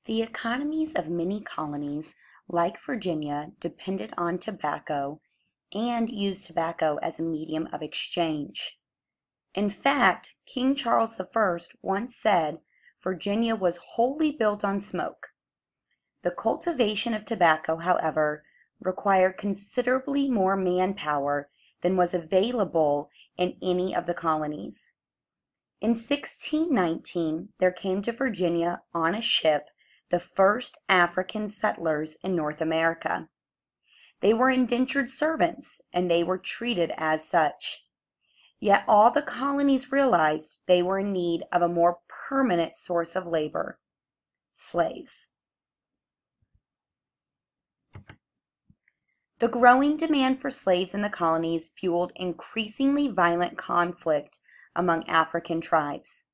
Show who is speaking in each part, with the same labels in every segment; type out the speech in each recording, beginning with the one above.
Speaker 1: The economies of many colonies, like Virginia, depended on tobacco and used tobacco as a medium of exchange. In fact, King Charles I once said Virginia was wholly built on smoke. The cultivation of tobacco, however, required considerably more manpower than was available in any of the colonies. In 1619 there came to Virginia on a ship the first African settlers in North America. They were indentured servants, and they were treated as such. Yet all the colonies realized they were in need of a more permanent source of labor: slaves. The growing demand for slaves in the colonies fueled increasingly violent conflict among African tribes.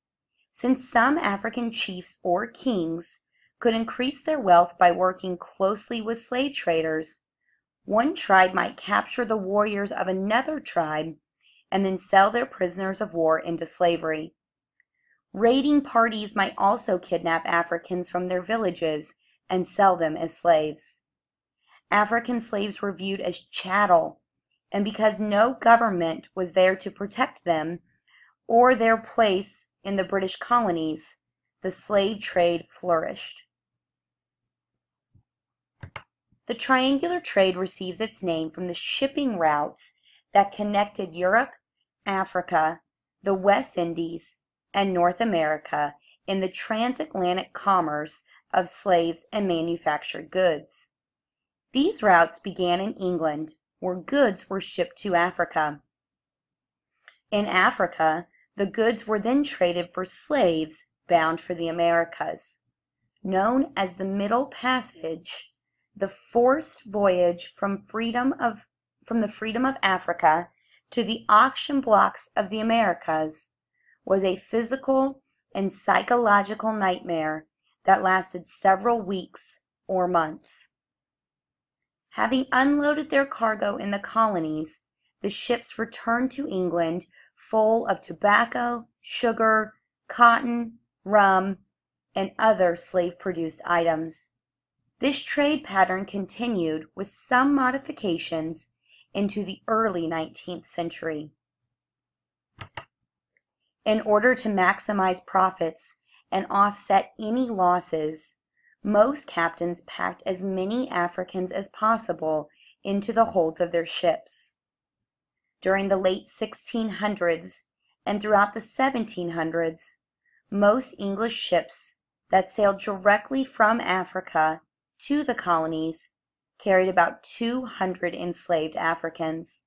Speaker 1: Since some African chiefs or kings could increase their wealth by working closely with slave traders, one tribe might capture the warriors of another tribe and then sell their prisoners of war into slavery. Raiding parties might also kidnap Africans from their villages and sell them as slaves. African slaves were viewed as chattel, and because no government was there to protect them or their place in the British colonies, the slave trade flourished. The triangular trade receives its name from the shipping routes that connected Europe, Africa, the West Indies, and North America in the transatlantic commerce of slaves and manufactured goods. These routes began in England, where goods were shipped to Africa. In Africa, the goods were then traded for slaves bound for the Americas. Known as the Middle Passage, the forced voyage from the freedom of Africa to the auction blocks of the Americas was a physical and psychological nightmare that lasted several weeks or months. Having unloaded their cargo in the colonies, the ships returned to England full of tobacco, sugar, cotton, rum, and other slave-produced items. This trade pattern continued with some modifications into the early 19th century. In order to maximize profits and offset any losses, most captains packed as many Africans as possible into the holds of their ships. During the late 1600s and throughout the 1700s, most English ships that sailed directly from Africa to the colonies carried about 200 enslaved Africans.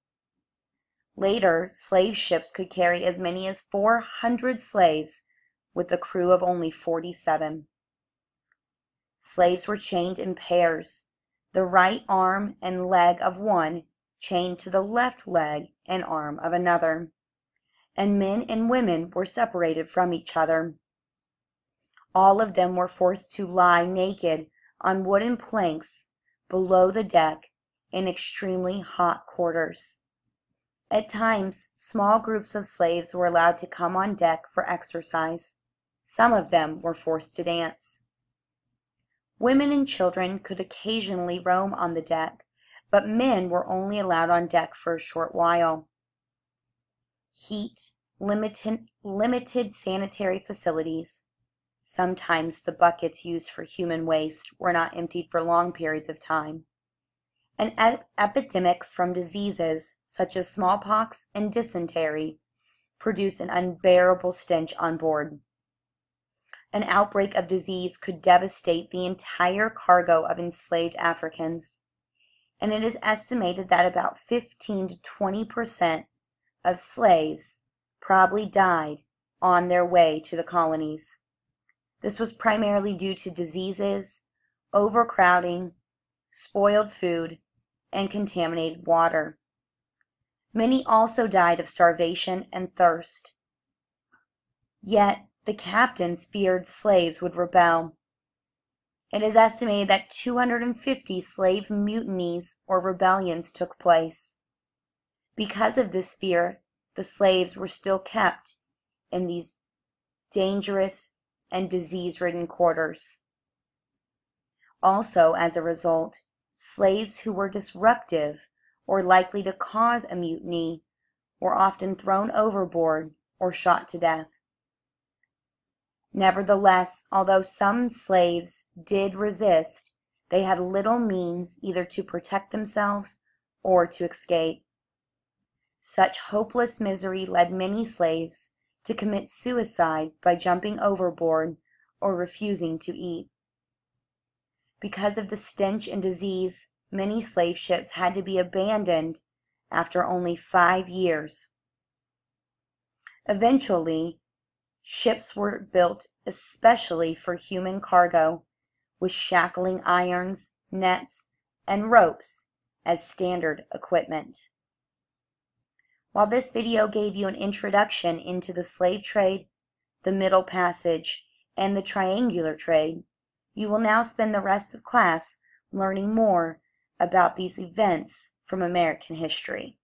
Speaker 1: Later, slave ships could carry as many as 400 slaves with a crew of only 47. Slaves were chained in pairs, the right arm and leg of one chained to the left leg and arm of another, and men and women were separated from each other. All of them were forced to lie naked on wooden planks below the deck in extremely hot quarters. At times, small groups of slaves were allowed to come on deck for exercise. Some of them were forced to dance. Women and children could occasionally roam on the deck, but men were only allowed on deck for a short while. Heat, limited sanitary facilities. Sometimes the buckets used for human waste were not emptied for long periods of time. And epidemics from diseases such as smallpox and dysentery produced an unbearable stench on board. An outbreak of disease could devastate the entire cargo of enslaved Africans, and it is estimated that about 15 to 20% of slaves probably died on their way to the colonies. This was primarily due to diseases, overcrowding, spoiled food, and contaminated water. Many also died of starvation and thirst. Yet, the captains feared slaves would rebel. It is estimated that 250 slave mutinies or rebellions took place. Because of this fear, the slaves were still kept in these dangerous and disease-ridden quarters. Also, as a result, slaves who were disruptive or likely to cause a mutiny were often thrown overboard or shot to death. Nevertheless, although some slaves did resist, they had little means either to protect themselves or to escape. Such hopeless misery led many slaves to commit suicide by jumping overboard or refusing to eat. Because of the stench and disease, many slave ships had to be abandoned after only 5 years. Eventually, ships were built especially for human cargo, with shackling irons, nets, and ropes as standard equipment. While this video gave you an introduction into the slave trade, the Middle Passage, and the triangular trade, you will now spend the rest of class learning more about these events from American history.